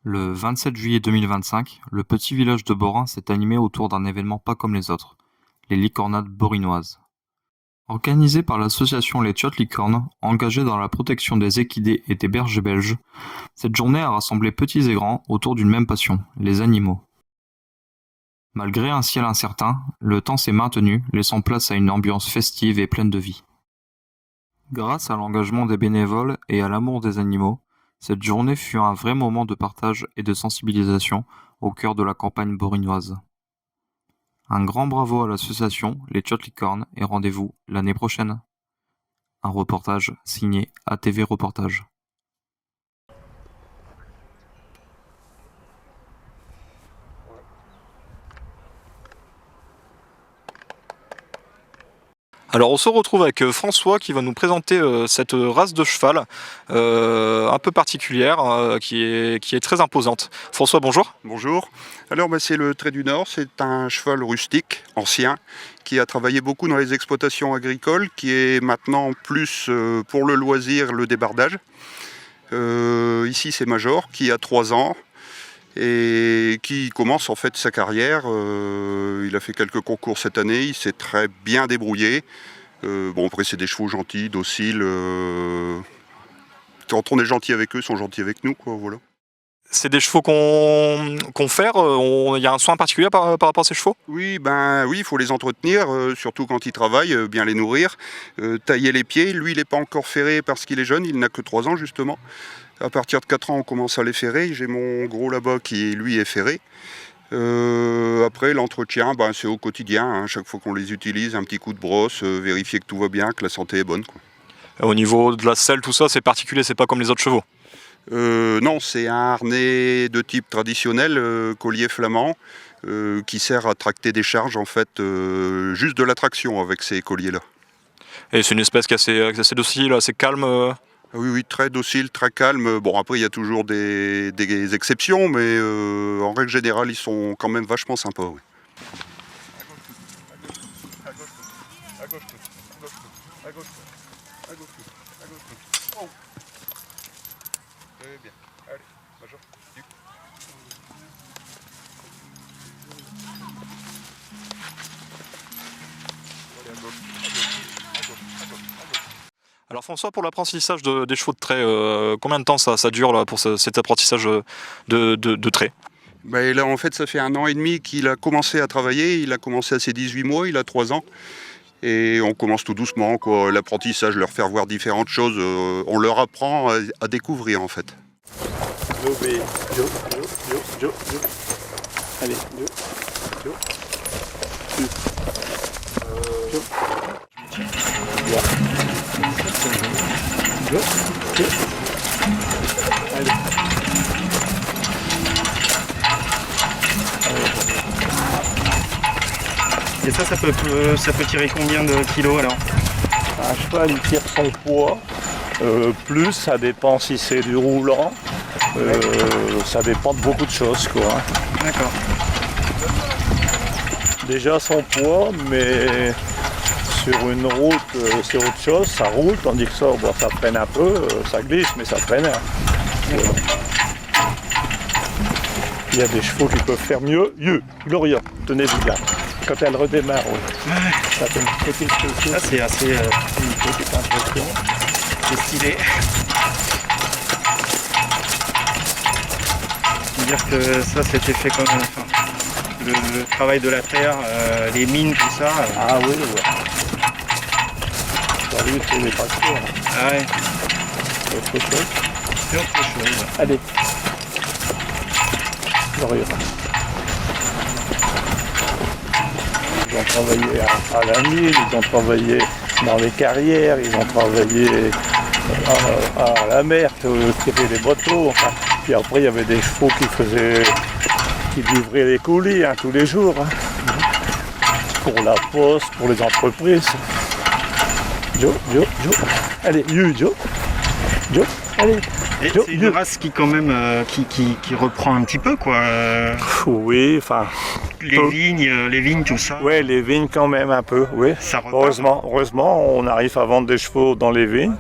Le 27 juillet 2025, le petit village de Borin s'est animé autour d'un événement pas comme les autres, les licornades borinoises. Organisée par l'association Les Tchiottes Licornes, engagée dans la protection des équidés et des bergers belges, cette journée a rassemblé petits et grands autour d'une même passion, les animaux. Malgré un ciel incertain, le temps s'est maintenu, laissant place à une ambiance festive et pleine de vie. Grâce à l'engagement des bénévoles et à l'amour des animaux, cette journée fut un vrai moment de partage et de sensibilisation au cœur de la campagne borinoise. Un grand bravo à l'association Les Tchiottes Licornes et rendez-vous l'année prochaine. Un reportage signé ATV Reportage. Alors on se retrouve avec François qui va nous présenter cette race de cheval un peu particulière qui est très imposante. François, bonjour. Bonjour. Alors c'est le Trait du Nord, c'est un cheval rustique, ancien, qui a travaillé beaucoup dans les exploitations agricoles, qui est maintenant plus pour le loisir, le débardage. Ici c'est Major, qui a 3 ans et qui commence en fait sa carrière. Il a fait quelques concours cette année, il s'est très bien débrouillé. Après c'est des chevaux gentils, dociles. Quand on est gentil avec eux, ils sont gentils avec nous, quoi, voilà. C'est des chevaux qu'on fait, il y a un soin particulier par rapport à ces chevaux? Oui, il faut les entretenir, surtout quand ils travaillent, bien les nourrir, tailler les pieds. Lui, il n'est pas encore ferré parce qu'il est jeune, il n'a que 3 ans justement. À partir de 4 ans, on commence à les ferrer. J'ai mon gros là-bas qui, lui, est ferré. Après, l'entretien, c'est au quotidien, hein. Chaque fois qu'on les utilise, un petit coup de brosse, vérifier que tout va bien, que la santé est bonne, quoi. Au niveau de la selle, tout ça, c'est particulier, c'est pas comme les autres chevaux? Non, c'est un harnais de type traditionnel, collier flamand, qui sert à tracter des charges, en fait, juste de la traction avec ces colliers-là. Et c'est une espèce qui est assez docile, assez calme Oui, très docile, très calme. Après, il y a toujours des exceptions, mais en règle générale, ils sont quand même vachement sympas. Oui. Oh. Très bien. Allez, Major. Alors François, pour l'apprentissage des chevaux de trait, combien de temps ça dure là, pour cet apprentissage de trait? Là, en fait, ça fait 1 an et demi qu'il a commencé à travailler. Il a commencé à ses 18 mois, il a 3 ans. Et on commence tout doucement, quoi. L'apprentissage, leur faire voir différentes choses. On leur apprend à découvrir, en fait. Jo. Allez, Jo. Allez. Et ça peut tirer combien de kilos alors? Un cheval il tire son poids, plus ça dépend si c'est du roulant, ça dépend de beaucoup de choses, quoi. D'accord. Déjà son poids, mais sur une route c'est autre chose, ça roule, tandis que ça freine un peu, ça glisse mais ça freine. Voilà. Il y a des chevaux qui peuvent faire mieux. Gloria, tenez-vous bien. Quand elle redémarre, oui. Ça fait une petite chose. Ça c'est assez Une petite impression. c'est stylé. C'est-à-dire que ça c'était fait comme le travail de la terre, les mines, tout ça. Ah oui, ouais. Ça lui, c'est les tracteurs. Ah ouais, Autre chose. c'est autre chose. Allez. Gloria. Ils ont travaillé à la mine, ils ont travaillé dans les carrières, ils ont travaillé à la mer, tirer les bateaux. Enfin. Puis après, il y avait des chevaux qui livraient les colis tous les jours. Pour la poste, pour les entreprises. Jo. Allez, Jo. Allez. Et c'est une race qui quand même qui reprend un petit peu quoi. Oui, enfin, Les vignes, tout ça. ouais, les vignes quand même un peu, oui. Ça repart. Heureusement, on arrive à vendre des chevaux dans les vignes.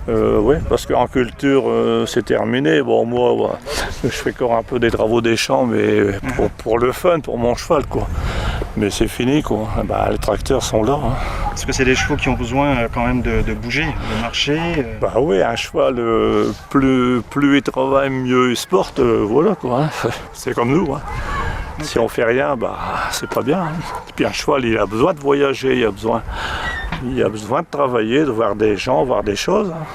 Oui, parce qu'en culture, c'est terminé. Bon, moi, je fais encore un peu des travaux des champs, mais pour le fun, pour mon cheval, quoi. Mais c'est fini, quoi. Bah, les tracteurs sont là. Hein. Parce que c'est des chevaux qui ont besoin quand même de bouger, de marcher. Bah oui, un cheval, plus il travaille, mieux il se porte, voilà, quoi. Hein. C'est comme nous, hein. Si on fait rien, bah c'est pas bien. Hein. Et puis un cheval, il a besoin de voyager, il a besoin de travailler, de voir des gens, voir des choses. Hein.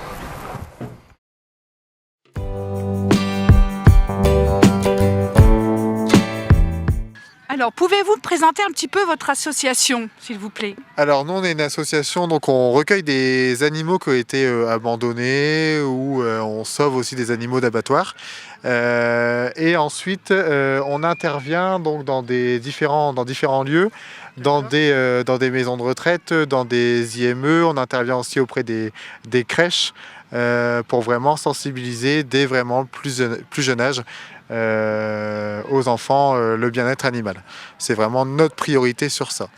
Alors, pouvez-vous présenter un petit peu votre association, s'il vous plaît? Alors nous on est une association, donc on recueille des animaux qui ont été abandonnés ou on sauve aussi des animaux d'abattoir. Et ensuite on intervient donc dans différents lieux, dans des maisons de retraite, dans des IME, on intervient aussi auprès des crèches pour vraiment sensibiliser dès vraiment plus jeune âge aux enfants le bien-être animal. C'est vraiment notre priorité sur ça.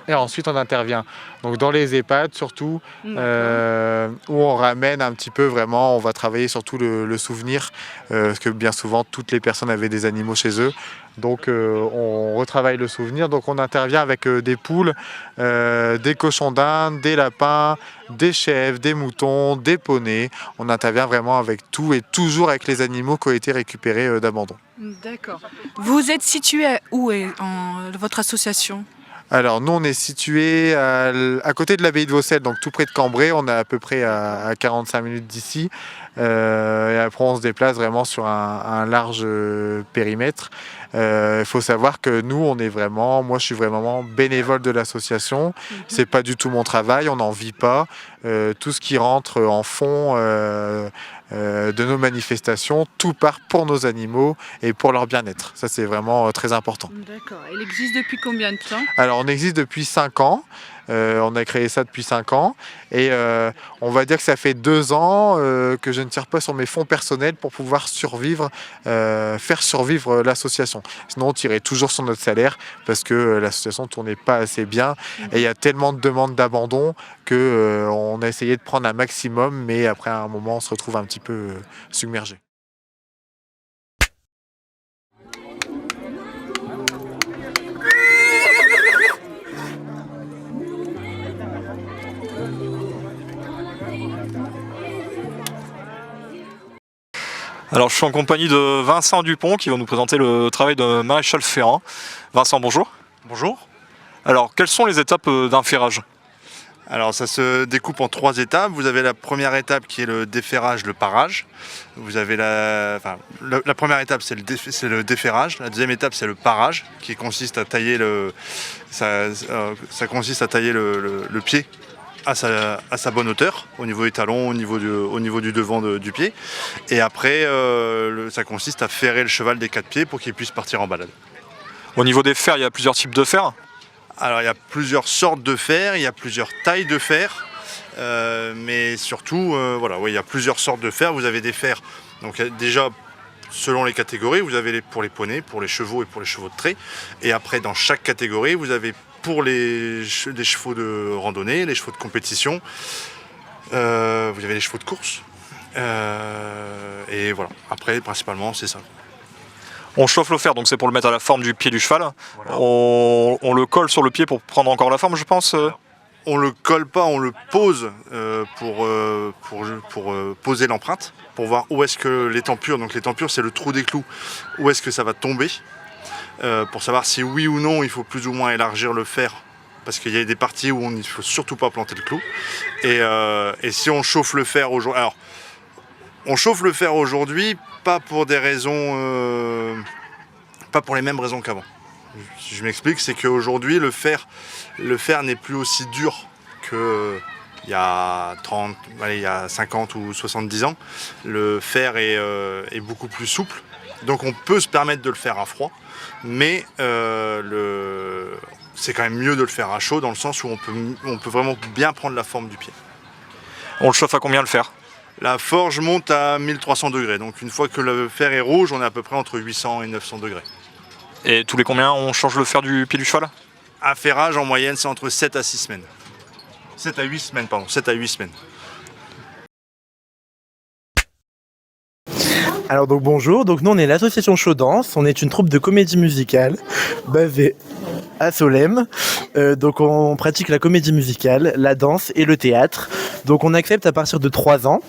Et ensuite, on intervient donc dans les EHPAD surtout, où on ramène un petit peu vraiment, on va travailler surtout le souvenir, parce que bien souvent, toutes les personnes avaient des animaux chez eux. Donc, on retravaille le souvenir. Donc, on intervient avec des poules, des cochons d'Inde, des lapins, des chèvres, des moutons, des poneys. On intervient vraiment avec tout et toujours avec les animaux qui ont été récupérés d'abandon. D'accord. Vous êtes situé où votre association? Alors nous on est situé à côté de l'abbaye de Vaucelles, donc tout près de Cambrai, on est à peu près à 45 minutes d'ici. Et après on se déplace vraiment sur un large périmètre. Il faut savoir que nous moi je suis vraiment bénévole de l'association, c'est pas du tout mon travail, on n'en vit pas. Tout ce qui rentre en fond de nos manifestations, tout part pour nos animaux et pour leur bien-être. Ça c'est vraiment très important. D'accord. Elle existe depuis combien de temps? Alors on existe depuis 5 ans, on a créé ça depuis 5 ans et on va dire que ça fait 2 ans que je ne tire pas sur mes fonds personnels pour pouvoir survivre, faire survivre l'association. Sinon on tirait toujours sur notre salaire parce que l'association ne tournait pas assez bien et il y a tellement de demandes d'abandon qu'on a essayé de prendre un maximum, mais après à un moment on se retrouve un petit peu submergé. Alors je suis en compagnie de Vincent Dupont qui va nous présenter le travail de Maréchal Ferrand. Vincent, bonjour. Bonjour. Alors quelles sont les étapes d'un ferrage? Alors ça se découpe en 3 étapes. Vous avez la première étape qui est le déferrage, le parage. Vous avez la première étape c'est le déferrage. La deuxième étape c'est le parage qui consiste à tailler ça consiste à tailler le pied à sa bonne hauteur, au niveau des talons, au niveau du devant du pied. Et après ça consiste à ferrer le cheval des 4 pieds pour qu'il puisse partir en balade. Au niveau des fers, il y a plusieurs types de fers? Alors il y a plusieurs sortes de fer, il y a plusieurs tailles de fer, mais surtout il y a plusieurs sortes de fer. Vous avez des fers, donc déjà selon les catégories, vous avez pour les poneys, pour les chevaux et pour les chevaux de trait. Et après dans chaque catégorie, vous avez pour les chevaux de randonnée, les chevaux de compétition, vous avez les chevaux de course. Et voilà, après principalement c'est ça. On chauffe le fer, donc c'est pour le mettre à la forme du pied du cheval. Voilà. On le colle sur le pied pour prendre encore la forme, je pense. On le colle pas, on le pose pour poser l'empreinte, pour voir où est-ce que l'étampure, donc l'étampure c'est le trou des clous, où est-ce que ça va tomber, pour savoir si oui ou non il faut plus ou moins élargir le fer, parce qu'il y a des parties où il ne faut surtout pas planter le clou. Et si on chauffe le fer aujourd'hui, alors on chauffe le fer aujourd'hui, pas pour des raisons, pas pour les mêmes raisons qu'avant. Je m'explique, c'est qu'aujourd'hui le fer n'est plus aussi dur qu'il y a 50 ou 70 ans. Le fer est beaucoup plus souple, donc on peut se permettre de le faire à froid, mais c'est quand même mieux de le faire à chaud, dans le sens où on peut vraiment bien prendre la forme du pied. On le chauffe à combien le fer? La forge monte à 1300 degrés. Donc une fois que le fer est rouge, on est à peu près entre 800 et 900 degrés. Et tous les combien on change le fer du pied du cheval? Affairage en moyenne, c'est entre 7 à 6 semaines. 7 à 8 semaines, pardon. 7 à 8 semaines. Alors donc bonjour, donc nous on est l'association Chaudance, on est une troupe de comédie musicale basée à Solesmes. Donc on pratique la comédie musicale, la danse et le théâtre. Donc on accepte à partir de 3 ans.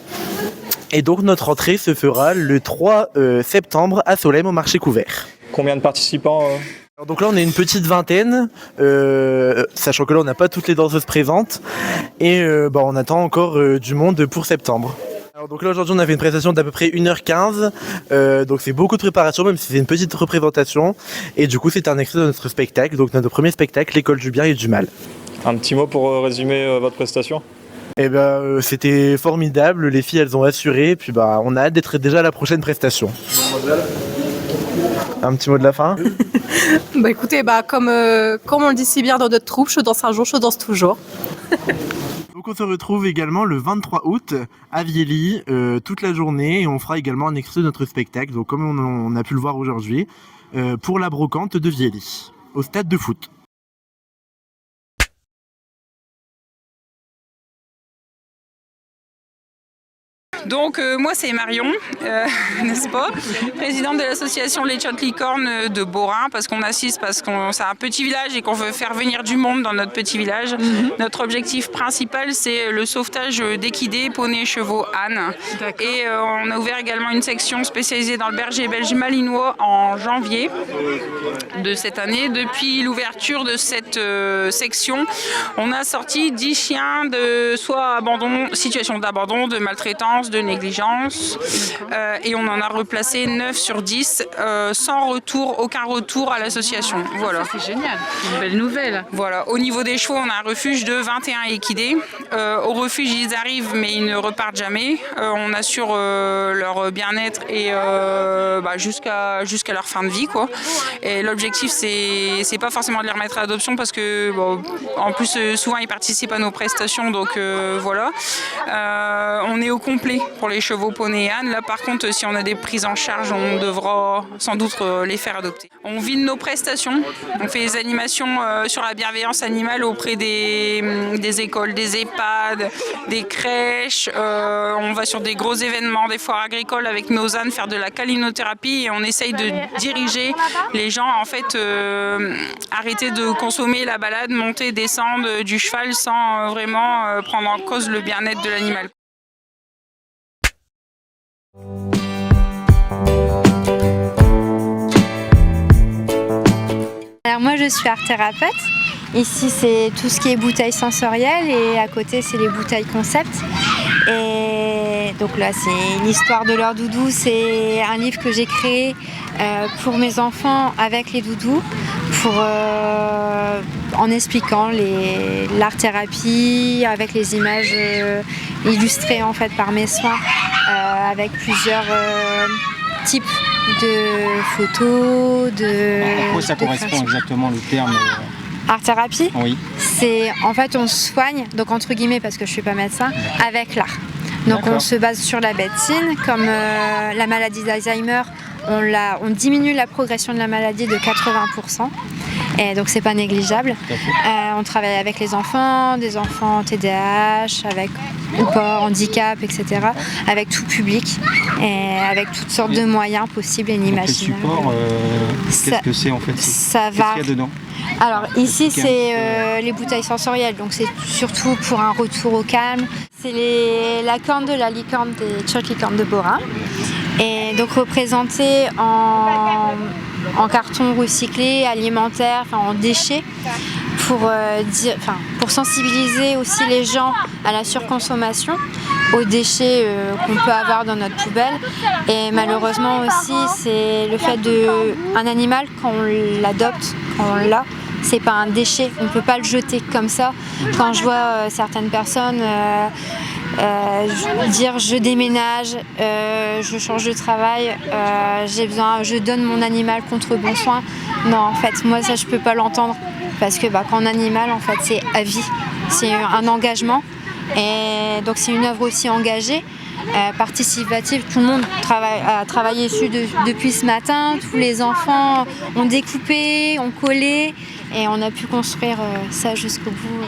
Et donc notre entrée se fera le 3 septembre à Solesmes au marché couvert. Combien de participants Alors donc là on est une petite vingtaine, sachant que là on n'a pas toutes les danseuses présentes. Et on attend encore du monde pour septembre. Alors donc là aujourd'hui on a fait une prestation d'à peu près 1h15, donc c'est beaucoup de préparation même si c'est une petite représentation, et du coup c'est un extrait de notre spectacle, donc notre premier spectacle, l'école du bien et du mal. Un petit mot pour résumer votre prestation? C'était formidable, les filles elles ont assuré, et puis on a hâte d'être déjà à la prochaine prestation. Un petit mot de la fin? Écoutez, comme on le dit si bien dans notre troupe, je danse un jour, je danse toujours. Donc on se retrouve également le 23 août à Viely toute la journée, et on fera également un extrait de notre spectacle, donc comme on a pu le voir aujourd'hui, pour la brocante de Viely, au stade de foot. Donc moi c'est Marion, n'est-ce pas, présidente de l'association Les Tchottes Licornes de Borin, parce qu'on assiste, parce qu'on c'est un petit village et qu'on veut faire venir du monde dans notre petit village. Notre objectif principal c'est le sauvetage d'équidés, poneys, chevaux, ânes. Et on a ouvert également une section spécialisée dans le berger belge malinois en janvier de cette année. Depuis l'ouverture de cette section, on a sorti 10 chiens de soit abandon, situation d'abandon, de maltraitance, de négligence, et on en a replacé 9 sur 10 sans retour, aucun retour à l'association. Voilà. C'est génial, c'est une belle nouvelle. Voilà. Au niveau des chevaux, on a un refuge de 21 équidés. Au refuge, ils arrivent mais ils ne repartent jamais. On assure leur bien-être et jusqu'à leur fin de vie, quoi. Et l'objectif, c'est pas forcément de les remettre à l'adoption parce que en plus souvent ils participent à nos prestations, donc voilà. On est au complet pour les chevaux, poneys et ânes. Là par contre, si on a des prises en charge, on devra sans doute les faire adopter. On vit de nos prestations, on fait des animations sur la bienveillance animale auprès des écoles, des EHPAD, des crèches. On va sur des gros événements, des foires agricoles avec nos ânes, faire de la calinothérapie, et on essaye de diriger les gens en fait arrêter de consommer la balade, monter, descendre du cheval sans vraiment prendre en cause le bien-être de l'animal. Alors moi je suis art thérapeute. Ici c'est tout ce qui est bouteilles sensorielles et à côté c'est les bouteilles concept. Et donc là c'est l'histoire de leur doudou, c'est un livre que j'ai créé pour mes enfants avec les doudous, en expliquant l'art thérapie avec les images illustrées en fait par mes soins, avec plusieurs types de photos, À quoi ça correspond exactement le terme art thérapie? Oui. C'est en fait on soigne, donc entre guillemets parce que je suis pas médecin, avec l'art. Donc on se base sur la médecine, comme la maladie d'Alzheimer, on diminue la progression de la maladie de 80%. Et donc c'est pas négligeable. On travaille avec les enfants, des enfants TDAH, avec ou pas handicap, etc. Avec tout public et avec toutes sortes de moyens possibles et inimaginables. Le support, qu'est-ce que c'est en fait? Ça va. Qu'est-ce qu'il y a dedans? Alors ici c'est les bouteilles sensorielles, donc c'est surtout pour un retour au calme. C'est la corne de la licorne des Tchottes Licornes de Borin, et donc représentée en carton recyclé, alimentaire, en déchets, pour sensibiliser aussi les gens à la surconsommation, aux déchets qu'on peut avoir dans notre poubelle. Et malheureusement aussi, c'est le fait d'un animal, quand on l'adopte, quand on l'a, c'est pas un déchet, on ne peut pas le jeter comme ça. Quand je vois certaines personnes dire je déménage, je change de travail, j'ai besoin, je donne mon animal contre bon soin. Non, en fait, moi ça je peux pas l'entendre, parce que quand on animal, en fait, c'est à vie, c'est un engagement, et donc c'est une œuvre aussi engagée. participative. Tout le monde a travaillé dessus depuis ce matin. Tous les enfants ont découpé, ont collé et on a pu construire ça jusqu'au bout.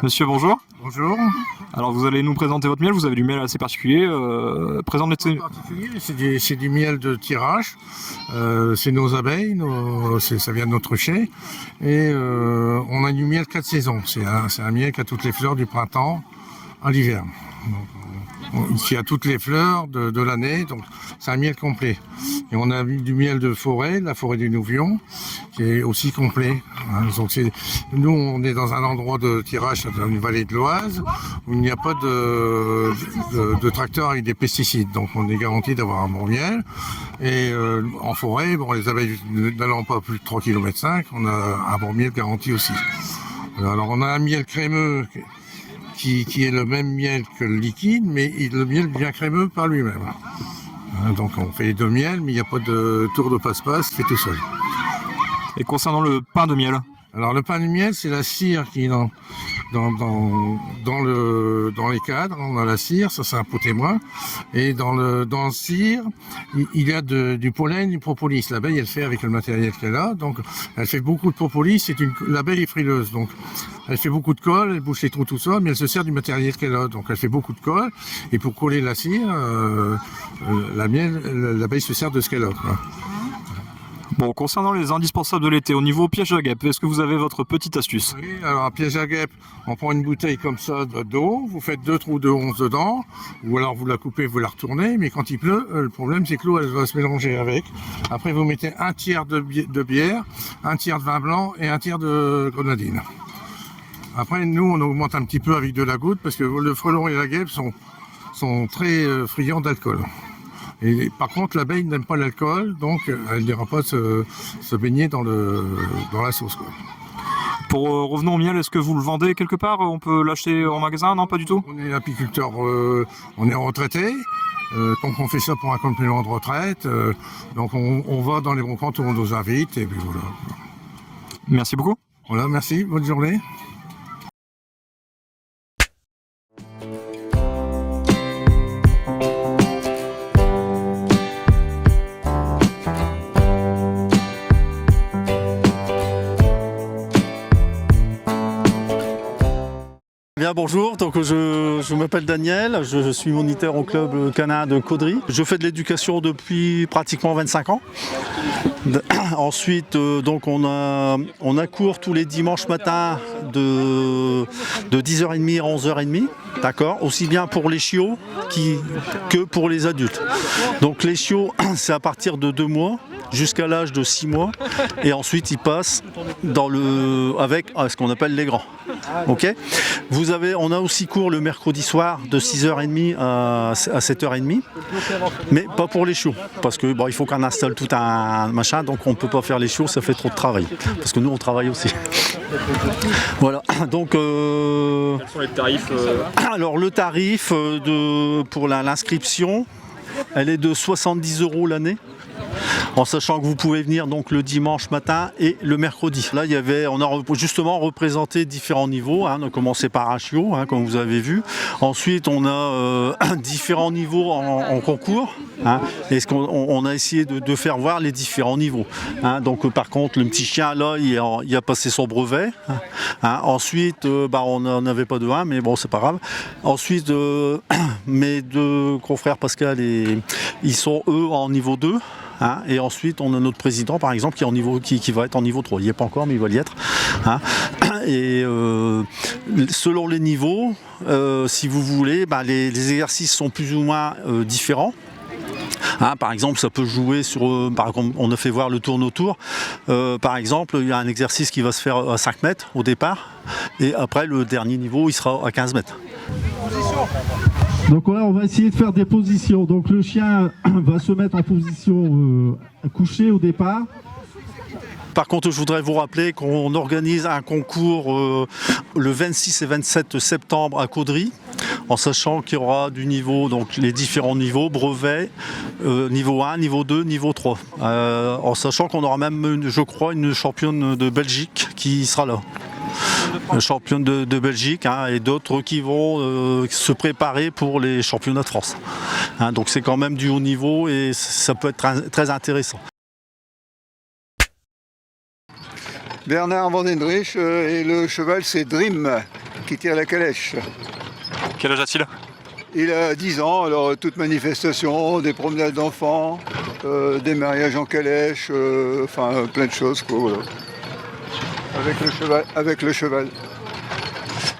Monsieur, bonjour. Bonjour. Alors vous allez nous présenter votre miel, vous avez du miel assez particulier. Présentez-nous. C'est du miel de tirage, c'est nos abeilles, ça vient de notre chai. Et on a du miel 4 saisons, c'est un miel qui a toutes les fleurs du printemps à l'hiver. Qui a toutes les fleurs de l'année, donc c'est un miel complet. Et on a du miel de forêt, la forêt du Nouvion, qui est aussi complet. Donc nous, on est dans un endroit de tirage dans une vallée de l'Oise, où il n'y a pas de tracteurs avec des pesticides. Donc on est garanti d'avoir un bon miel. Et en forêt, bon, les abeilles n'allant pas plus de 3,5 km, on a un bon miel garanti aussi. Alors on a un miel crémeux, qui est le même miel que le liquide, mais le miel devient crémeux par lui-même. Donc on fait les deux miels, mais il n'y a pas de tour de passe-passe, c'est tout seul. Et concernant le pain de miel? Alors le pain de miel, c'est la cire qui est dans les cadres, on a la cire, ça c'est un pot témoin. Et dans le cire, il y a du pollen, du propolis. L'abeille, elle fait avec le matériel qu'elle a, donc elle fait beaucoup de propolis. L'abeille est frileuse, donc elle fait beaucoup de colle, elle bouche les trous, tout ça, mais elle se sert du matériel qu'elle a, donc elle fait beaucoup de colle. Et pour coller la cire, l'abeille se sert de ce qu'elle a, quoi. Bon, concernant les indispensables de l'été, au niveau piège à guêpes, est-ce que vous avez votre petite astuce? Oui, alors un piège à guêpes, on prend une bouteille comme ça d'eau, vous faites 2 trous de 11 dedans, ou alors vous la coupez, vous la retournez, mais quand il pleut, le problème c'est que l'eau elle va se mélanger avec. Après vous mettez un tiers de bière, un tiers de vin blanc et un tiers de grenadine. Après nous on augmente un petit peu avec de la goutte, parce que le frelon et la guêpe sont très friands d'alcool. Et par contre, l'abeille n'aime pas l'alcool, donc elle n'ira pas se baigner dans la sauce, quoi. Pour revenons au miel, est-ce que vous le vendez quelque part? On peut l'acheter en magasin? Non, pas du tout? On est apiculteur, on est retraité, donc on fait ça pour un complément de retraite. Donc on va dans les brocantes où on nous invite, et puis voilà. Merci beaucoup. Voilà, merci, bonne journée. Bien, bonjour, donc je m'appelle Daniel, je suis moniteur au club canin de Caudry. Je fais de l'éducation depuis pratiquement 25 ans. Ensuite, donc on a cours tous les dimanches matins de 10h30 à 11h30, d'accord, aussi bien pour les chiots que pour les adultes. Donc les chiots, c'est à partir de 2 mois. Jusqu'à l'âge de 6 mois, et ensuite ils passent avec ce qu'on appelle les grands. Ok. On a aussi cours le mercredi soir de 6h30 à 7h30, mais pas pour les chiots, parce que il faut qu'on installe tout un machin, donc on ne peut pas faire les chiots, ça fait trop de travail, parce que nous on travaille aussi. Voilà, donc quels sont les tarifs Alors le tarif pour l'inscription, elle est de 70 € l'année. En sachant que vous pouvez venir donc le dimanche matin et le mercredi. Là, on a justement représenté différents niveaux. On a commencé par un chiot, comme vous avez vu. Ensuite, on a différents niveaux en concours. Et on a essayé de faire voir les différents niveaux. Donc, par contre, le petit chien là, il a passé son brevet. Ensuite, on n'avait pas de 1, mais bon, c'est pas grave. Ensuite, mes 2 confrères Pascal ils sont eux en niveau 2. Et ensuite on a notre président par exemple qui va être en niveau 3, il n'y est pas encore mais il va y être. Et selon les niveaux, si vous voulez, les exercices sont plus ou moins différents. Par exemple, ça peut jouer sur, on a fait voir le tourne-autour. Par exemple, il y a un exercice qui va se faire à 5 mètres au départ, et après le dernier niveau il sera à 15 mètres. Donc là, on va essayer de faire des positions. Donc le chien va se mettre en position couchée au départ. Par contre, je voudrais vous rappeler qu'on organise un concours le 26 et 27 septembre à Caudry, en sachant qu'il y aura du niveau, donc les différents niveaux, brevet, niveau 1, niveau 2, niveau 3. En sachant qu'on aura même, je crois, une championne de Belgique qui sera là. championne de Belgique, hein, et d'autres qui vont se préparer pour les championnats de France. Hein, donc c'est quand même du haut niveau et ça peut être très intéressant. Bernard Van Dendrich et le cheval c'est Dream qui tire la calèche. Quel âge a-t-il? Il a 10 ans, alors toute manifestation, des promenades d'enfants, des mariages en calèche, enfin plein de choses quoi, voilà. Avec le cheval.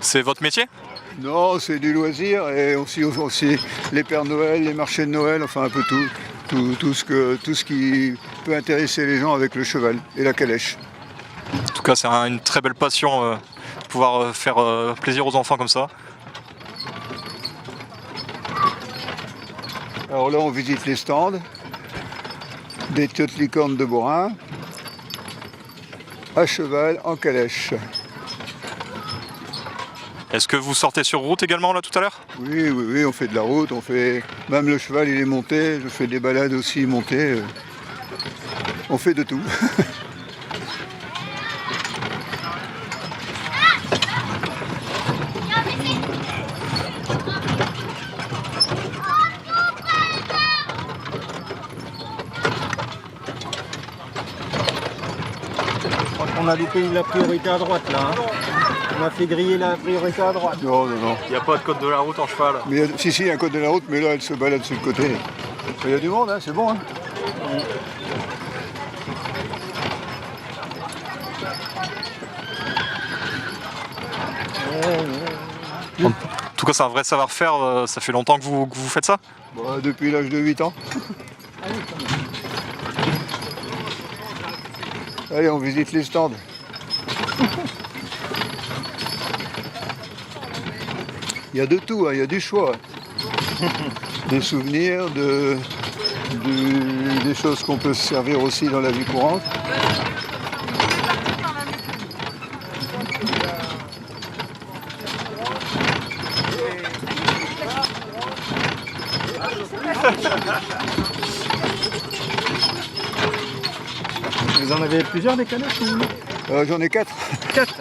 C'est votre métier? Non, c'est du loisir et aussi les Pères Noël, les marchés de Noël, enfin un peu tout ce qui peut intéresser les gens avec le cheval et la calèche. En tout cas, c'est une très belle passion de pouvoir faire plaisir aux enfants comme ça. Alors là, on visite les stands des tiotes licornes de Borin, à cheval, en calèche. Est-ce que vous sortez sur route également là tout à l'heure? Oui, on fait de la route, même le cheval il est monté, je fais des balades aussi montées, on fait de tout. On a loupé la priorité à droite là. Hein. On a fait griller la priorité à droite. Non. Il n'y a pas de code de la route en cheval. Mais si, il y a un code de la route, mais là elle se balade sur le côté. Il y a du monde, hein, c'est bon. Hein. En tout cas, c'est un vrai savoir-faire. Ça fait longtemps que vous faites ça? Depuis l'âge de 8 ans. Allez, on visite les stands. Il y a de tout, hein, il y a du choix. Des souvenirs, des choses qu'on peut se servir aussi dans la vie courante. Vous en avez plusieurs des calèches ou... J'en ai 4.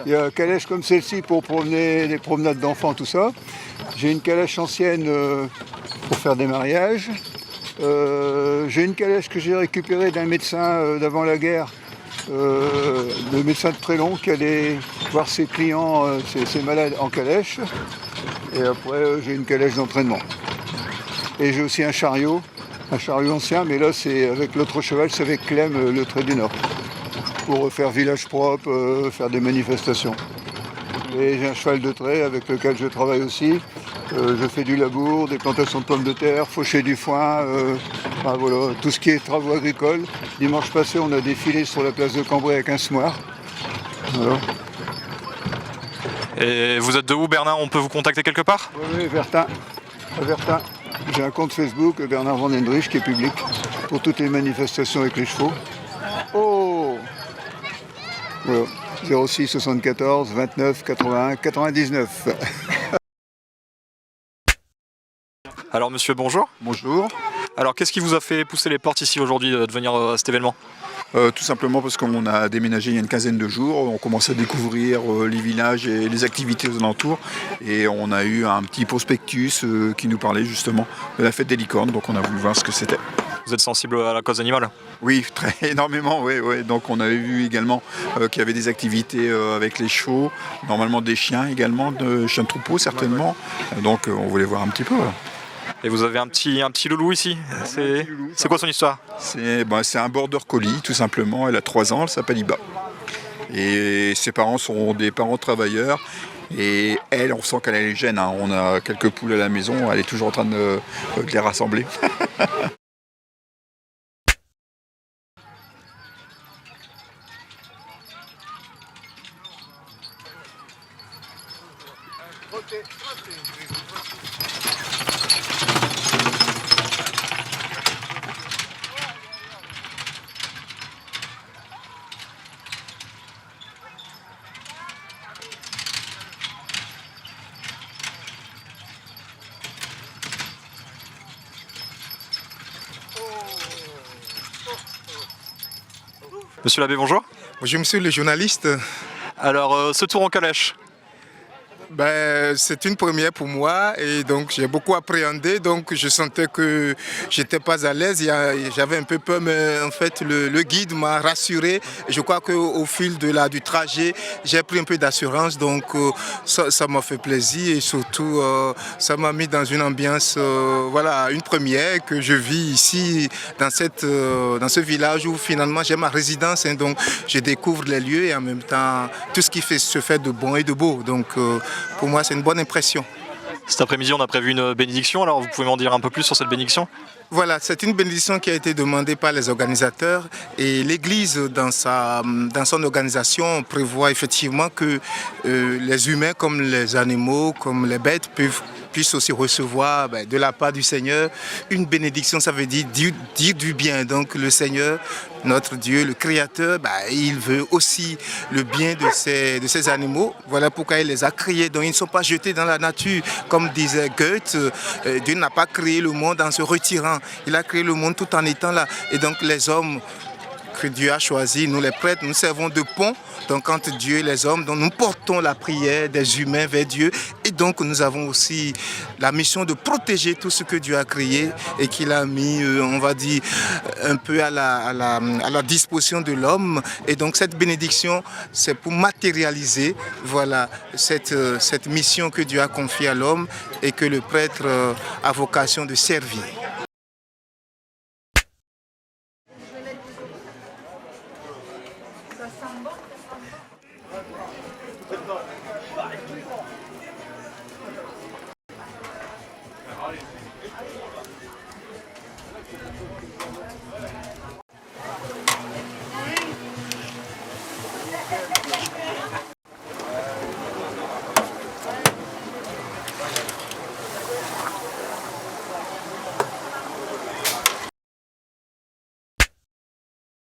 Il y a une calèche comme celle-ci pour promener les promenades d'enfants, tout ça. J'ai une calèche ancienne pour faire des mariages. J'ai une calèche que j'ai récupérée d'un médecin d'avant la guerre, le médecin de Trélon qui allait voir ses clients, ses malades en calèche. Et après, j'ai une calèche d'entraînement. Et j'ai aussi un chariot ancien, mais là, c'est avec l'autre cheval, c'est avec Clem, le Trait du Nord, pour faire village propre, faire des manifestations. Et j'ai un cheval de trait avec lequel je travaille aussi. Je fais du labour, des plantations de pommes de terre, faucher du foin, enfin, voilà, tout ce qui est travaux agricoles. Dimanche passé, on a défilé sur la place de Cambrai avec un semoir. Voilà. Et vous êtes de où, Bernard? On peut vous contacter quelque part? Oui, Vertin. À Vertin. J'ai un compte Facebook, Bernard Van Dendrich, qui est public, pour toutes les manifestations avec les chevaux. Oh, voilà. 06 74 29 81 99. Alors monsieur, bonjour. Bonjour. Alors qu'est-ce qui vous a fait pousser les portes ici aujourd'hui de venir à cet événement? Tout simplement parce qu'on a déménagé il y a une quinzaine de jours, on commence à découvrir les villages et les activités aux alentours et on a eu un petit prospectus qui nous parlait justement de la fête des licornes, donc on a voulu voir ce que c'était. Vous êtes sensible à la cause animale? Oui, très énormément, oui. Donc on avait vu également qu'il y avait des activités avec les chevaux, normalement des chiens également, de chiens de troupeau certainement, donc on voulait voir un petit peu. Et vous avez un petit loulou ici. C'est quoi son histoire? C'est un border collie tout simplement, elle a 3 ans, elle s'appelle Iba. Et ses parents sont des parents travailleurs. Et elle, on sent qu'elle a les gènes, hein. On a quelques poules à la maison, elle est toujours en train de les rassembler. Monsieur l'abbé, bonjour. Bonjour monsieur le journaliste. Alors ce tour en calèche, C'est une première pour moi et donc j'ai beaucoup appréhendé, donc je sentais que j'étais pas à l'aise, j'avais un peu peur, mais en fait le guide m'a rassuré. Je crois qu'au fil du trajet, j'ai pris un peu d'assurance, donc ça m'a fait plaisir et surtout ça m'a mis dans une ambiance, une première que je vis ici dans ce village où finalement j'ai ma résidence, hein, donc je découvre les lieux et en même temps tout ce qui se fait de bon et de beau. Donc pour moi, c'est une bonne impression. Cet après-midi, on a prévu une bénédiction, alors vous pouvez m'en dire un peu plus sur cette bénédiction ? Voilà, c'est une bénédiction qui a été demandée par les organisateurs et l'Église, dans son organisation, prévoit effectivement que les humains, comme les animaux, comme les bêtes, puissent aussi recevoir de la part du Seigneur une bénédiction. Ça veut dire du bien. Donc le Seigneur, notre Dieu, le Créateur, il veut aussi le bien de ces animaux. Voilà pourquoi il les a créés. Donc ils ne sont pas jetés dans la nature. Comme disait Goethe, Dieu n'a pas créé le monde en se retirant. Il a créé le monde tout en étant là. Et donc les hommes que Dieu a choisis, nous les prêtres, nous servons de pont. Donc entre Dieu et les hommes, donc nous portons la prière des humains vers Dieu. Et donc nous avons aussi la mission de protéger tout ce que Dieu a créé et qu'il a mis, on va dire, un peu à la disposition de l'homme. Et donc cette bénédiction, c'est pour matérialiser cette mission que Dieu a confiée à l'homme et que le prêtre a vocation de servir.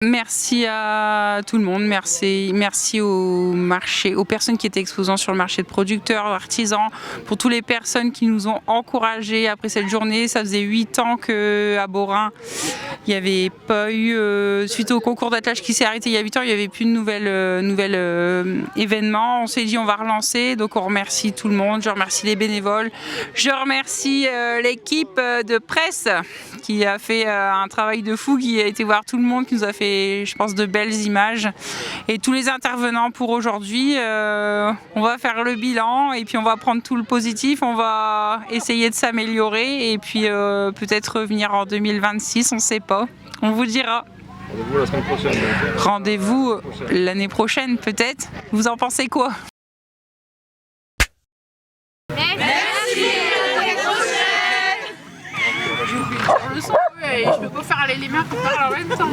Merci à tout le monde, merci au marché, aux personnes qui étaient exposants sur le marché de producteurs, d'artisans, pour toutes les personnes qui nous ont encouragés après cette journée. Ça faisait 8 ans qu'à Borin, il n'y avait pas eu, suite au concours d'attelage qui s'est arrêté il y a 8 ans, il n'y avait plus de nouvel événement. On s'est dit on va relancer, donc on remercie tout le monde, je remercie les bénévoles, je remercie l'équipe de presse qui a fait un travail de fou, qui a été voir tout le monde, qui nous a fait, je pense, de belles images, et tous les intervenants pour aujourd'hui. On va faire le bilan et puis on va prendre tout le positif, on va essayer de s'améliorer et puis peut-être revenir en 2026, on ne sait pas, on vous dira. Rendez-vous la semaine prochaine. Rendez-vous l'année prochaine peut-être. Vous en pensez quoi? Merci, à l'année prochaine. Je peux pas faire aller les mains pour parler en même temps.